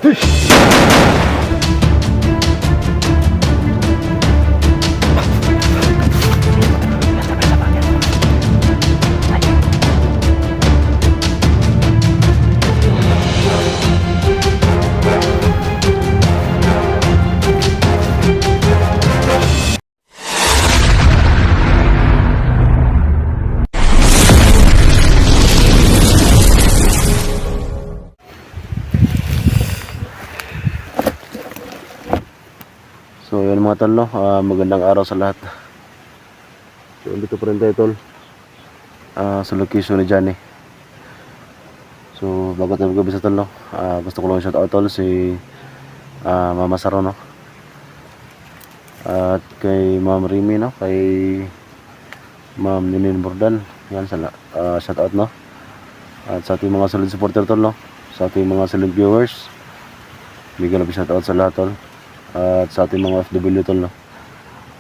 So yun mga tol, no? Magandang araw sa lahat. So dito pa rin tayo tol, sa location ni Johnny. So bago tayo magabi sa tol, no? Gusto ko lang shout out tol si Mama Saro, no? At kay Ma'am Rimi, no? Kay Ma'am Ninin Bordan. Yan, shout out, no? At sa ating mga solid supporter tol, no? Sa ating mga solid viewers, bigyan lang shout out sa lahat tol. At sa ating mga FW tol, no?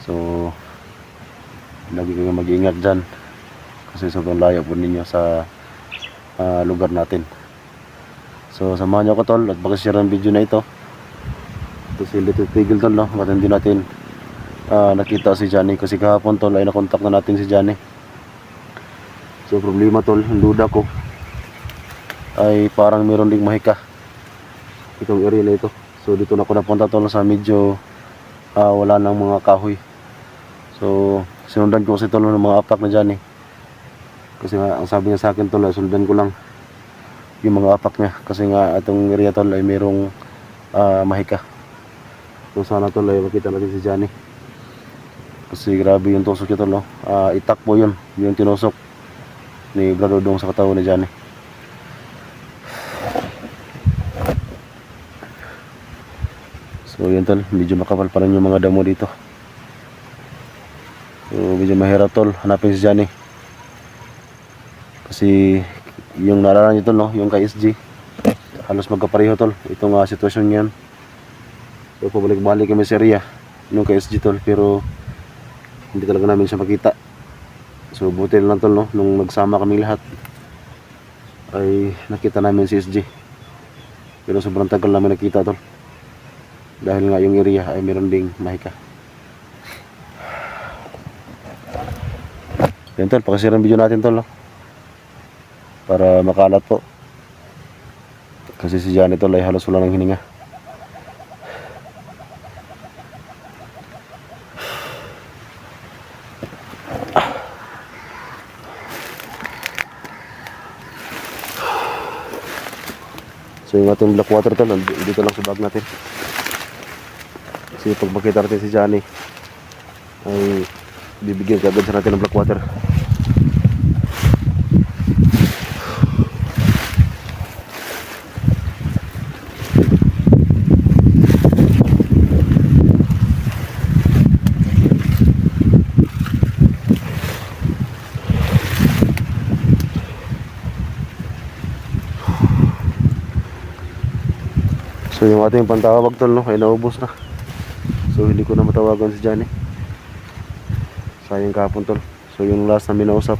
So lagi kayong mag-iingat dyan kasi sobrang layo po ninyo sa lugar natin. So samahan nyo ako tol at pakishare ang video na ito. Ito si Little Tigil tol, no? At hindi natin nakita si Johnny kasi kahapon tol ay nakontak na natin si Johnny. So problema tol, yung duda ko ay parang meron ding mahika itong area na ito. So dito na ako napunta tol sa medyo wala nang mga kahoy. So sinundan ko kasi tol ng mga apak na Johnny. Kasi nga ang sabi niya sa akin tol, sundan ko lang yung mga apak niya kasi nga itong area tol ay merong mahika. So sana tol ay makita natin si Johnny. Kasi grabe yung tusok niya tol, no? Itak po yun, yung tinusok ni Brad Odong sa katawan ni Johnny. So yun tol, medyo makapal pa rin yung mga damo dito. So medyo mahirap tol hanapin si Johnny. Kasi yung naalala nyo tol, no? Yung kay SG halos magkapareho tol itong sitwasyon niyan. So pabalik-balik kami sa area yung kay SG tol, pero hindi talaga namin siya makita. So buti lang tol, no? Nung nagsama kami lahat ay nakita namin si SG, pero sobrang tagal namin nakita tol dahil nga yung area ay meron ding mahika. Yan tol, pakishare ang video natin tol, no? Para makalat po kasi si Johnny tol ay halos wala ng hininga. So yung ating black water tol, dito lang sa bag natin. Kasi pag makita natin si Johnny ay bibigyan ka agad sa natin ng black water. So yung ating pantawag tol, no, ay naubos na. So hindi ko na matawagan si Johnny. Sayang kahapon tol. So yung last na minausap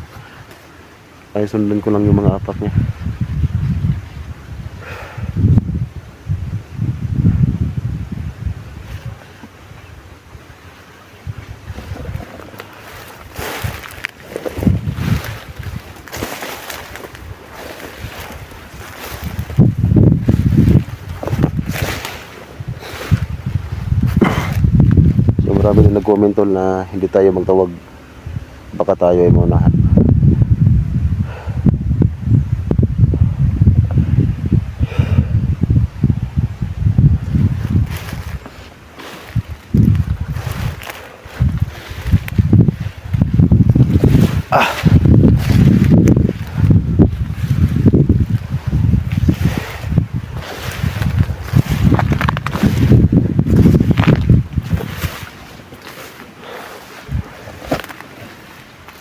ay sundan ko lang yung mga apak niya. Marami din nag-comment tol na hindi tayo magtawag, baka tayo ay maunahan.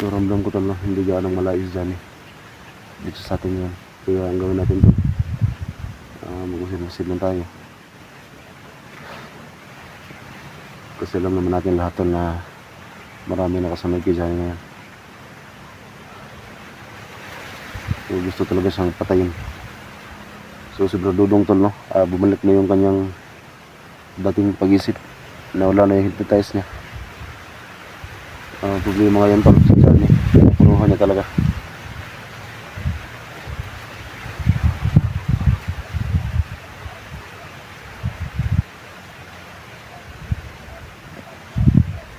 So ramdam ko tol, hindi gaano malayos dyan dito sa atin yan. Kaya ang gawin natin tol, mag-usid-usid lang tayo. Kasi alam naman natin lahat tol na marami nakasunod kay Johnny ngayon. So gusto talaga siyang patayin. So si Bro Dudong tol, no, bumalik na yung kanyang dating pag-isip na wala na yung hypnotize niya. Problema ngayon tol si Johnny, punuhan niya talaga.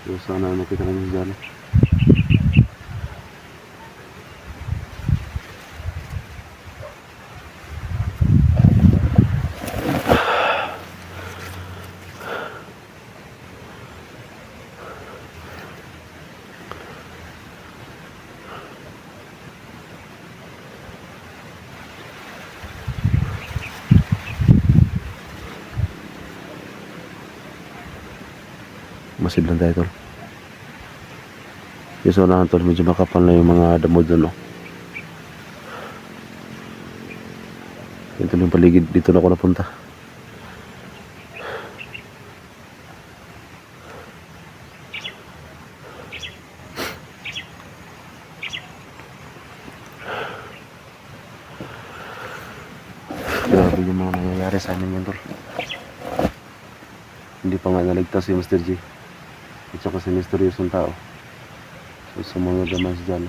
So sana makita namin si Johnny. Masid lang tayo tol. Yung sa unahan tol, medyo makapal na yung mga damo doon, no. Ito yung paligid, dito na ako napunta. Grabe yung mga nangyayari sa amin yan tol. Hindi pa nga naligtas si Mr. G at saka si misteryosong tao. So sumunod naman si Johnny.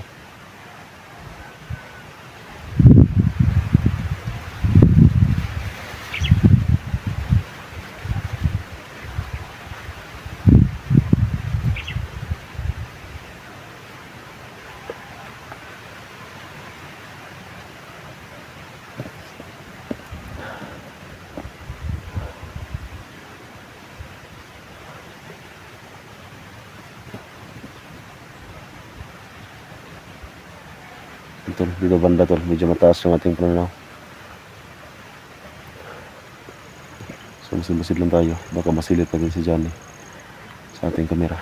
Tol, dito banda tol, medyo mataas yung ating pananaw. So masid lang tayo, baka masilip natin si Johnny sa ating kamera.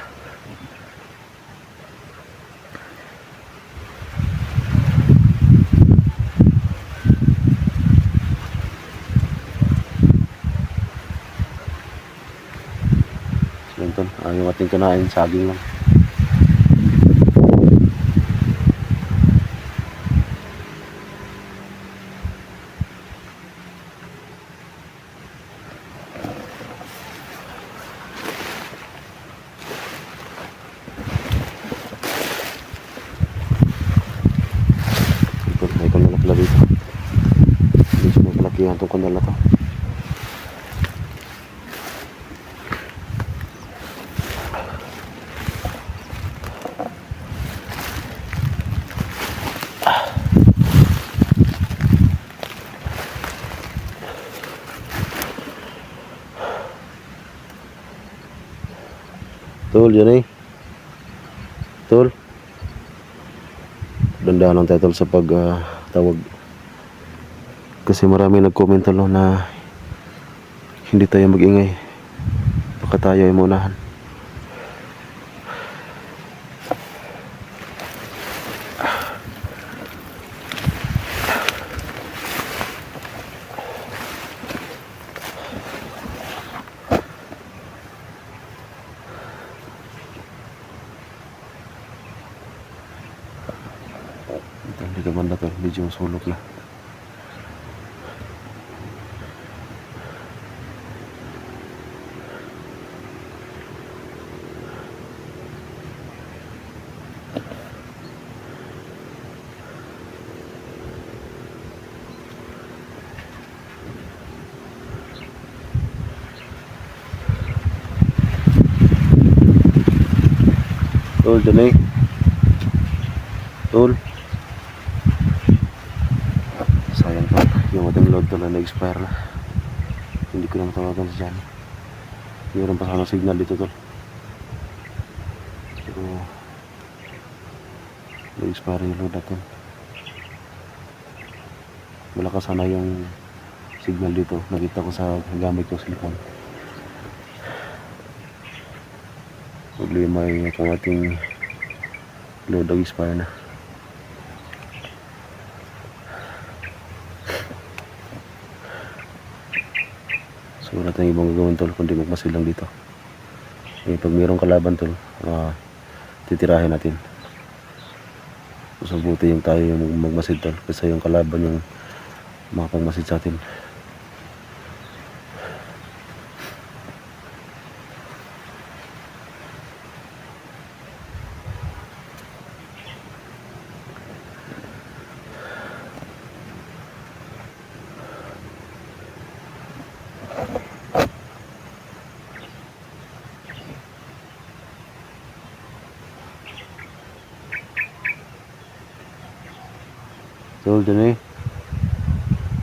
So yun tol, yung ating kanain, saging lang. May kanal pala dito. Medyo may kalakihan itong kanal na to. Tol, yan eh. Tol. Dandahan lang tayo tol sa pag-tawag. Kasi marami nag-comment tol na hindi tayo mag-ingay. Baka tayo ay maunahan. Hindi ka banda tol, medyo sulok na. Tol, dyan eh. Tol. Sayang tol, yung ating load tol na na-expire na. Hindi ko na matawagan si Johnny. Mayroon pa sana signal dito tol. Pero na-expire yung load natin. Malakas sana yung signal dito. Nakita ko sa gamit kong cellphone. Problema yung itong ating load ang expire na. So wala tayong ibang gagawin tol kundi magmasid lang dito. Pag mayroong kalaban tol, titirahin natin. So buti yung tayo yung magmasid tol kasi yung kalaban yung makapagmasid sa atin. Tol, dyan eh.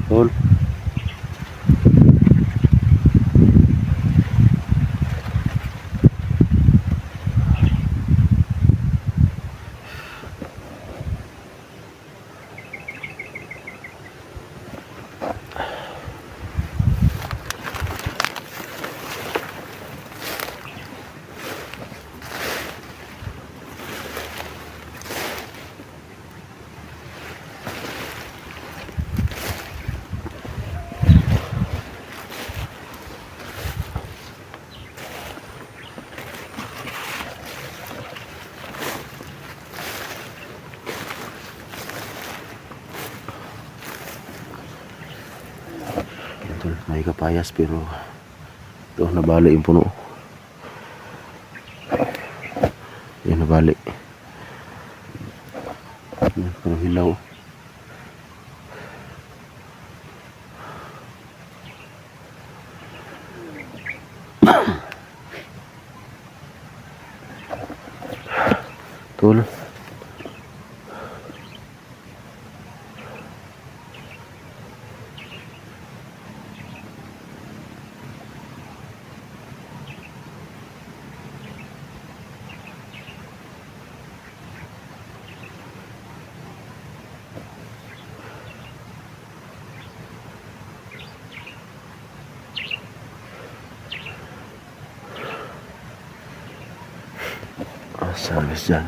Tol. Tol, may kapayas pero ito nabali yung puno. Yan nabali. Yan, parang hilaw. Tol. Service dyan.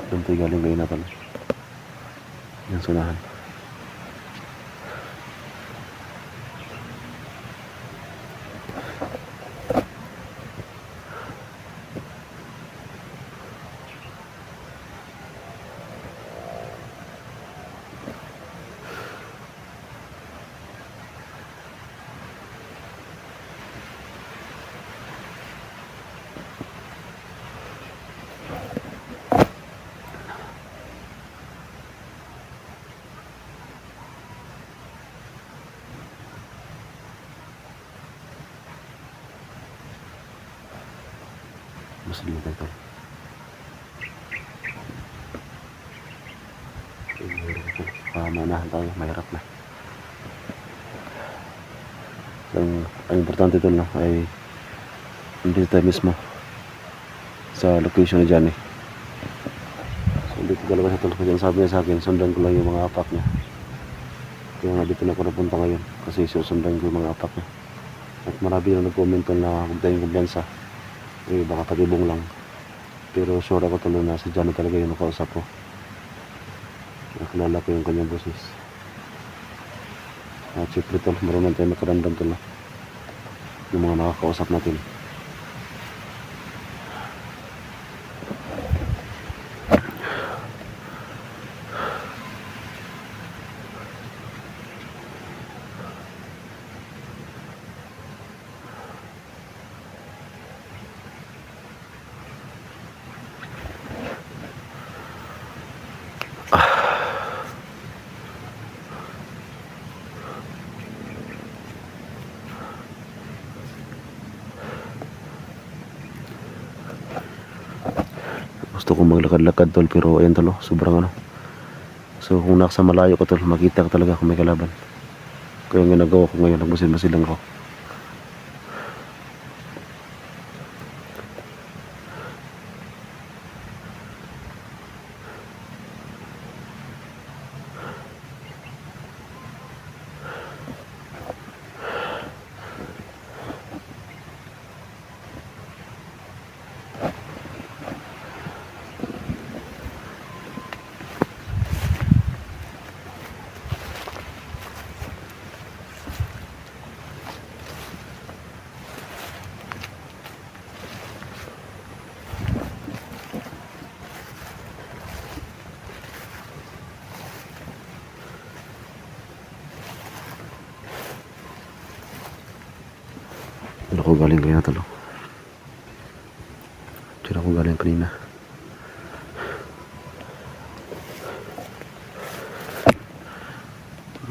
Doon tayo galing kayo natin. Yan sunahan. Mas limitay ito. Manahan tayo, mahirap na. Ang importante ito no, ay hindi tayo mismo sa location na dyan eh. So dito talaga sa tulog dyan, sabi niya sa akin, sundan ko lang yung mga apak niya. Kaya nga dito na ako napunta ngayon kasi susundan ko yung mga apak niya. At marami na nag-comment na huwag tayong kumpiyansa. Eh baka patibong lang. Pero sure ako tuloy na si Johnny talaga yung nakausap ko. Nakilala ko yung kanyang boses. Siyempre tol, marunong tayo makaramdam tol yung mga nakakausap natin. Gusto kong maglakad-lakad tol pero ayan tol, sobrang ano. So kung nasa malayo ko tol, makita ka talaga kung may kalaban. Kaya yung ginagawa ko ngayon, nagmasid-masid lang ko. Diyan ako galing kanina tol. Diyan ako galing kanina.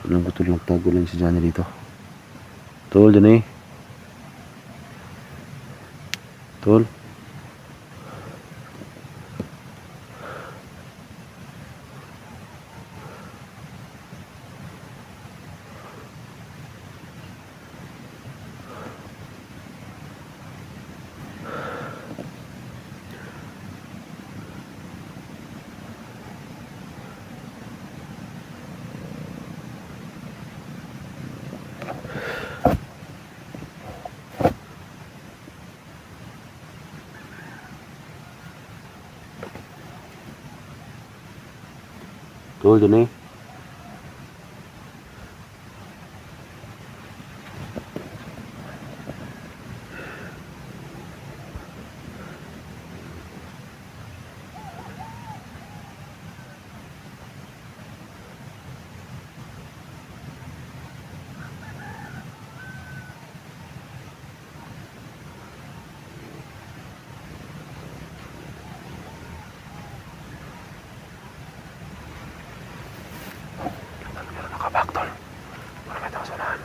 Alam ko tol, nagtago lang si Johnny dito. Tol, Johnny. Tol. Tol, Johnny. Meron nakabak, tol. Wala may tawag sa unahan.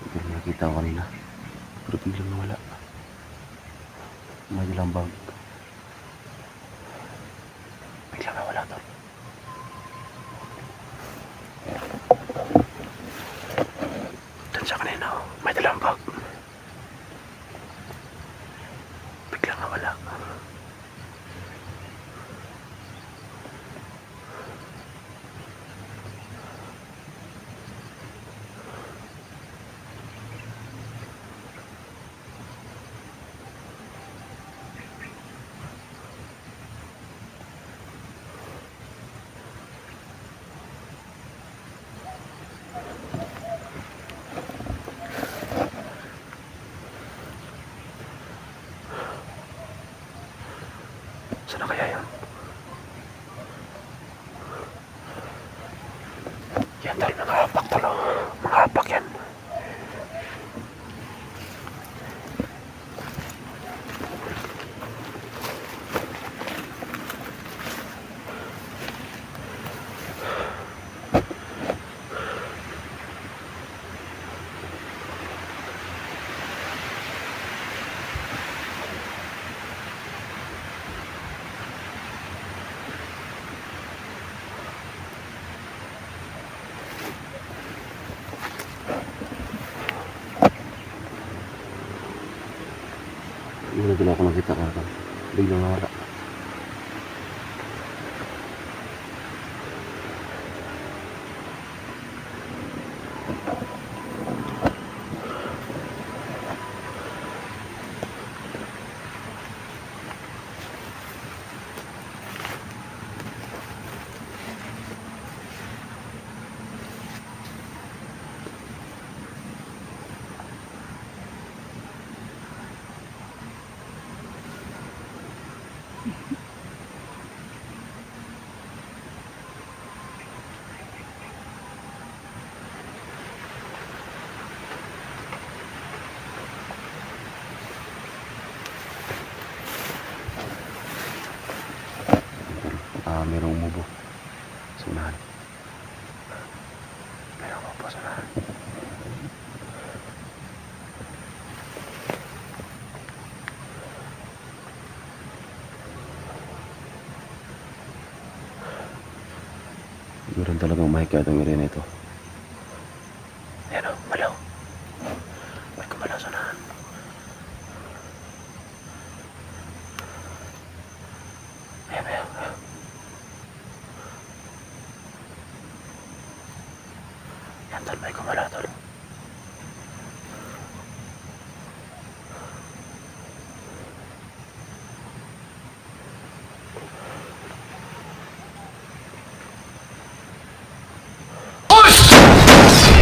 Pero nakita ko kanina. Pero biglang nawala. May dalang bag. Biglang nawala, tol. Dan siya kanina, oh. May dalang bag. Biglang nawala. Sana kaya yun? Yan, tol, mga hapak, tol. Mga hapak yan. Hindi na ako nakita ka, tol. Biglang nawala. Merong umubo sa unahan. Merong umubo sa unahan. Meron talagang mahika itong area na ito. Ayan o, malaw. May kumalaw sa nahan. Ayan, ayan, ayan. Ayan tol, may kumalaw tol.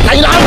Ay lang!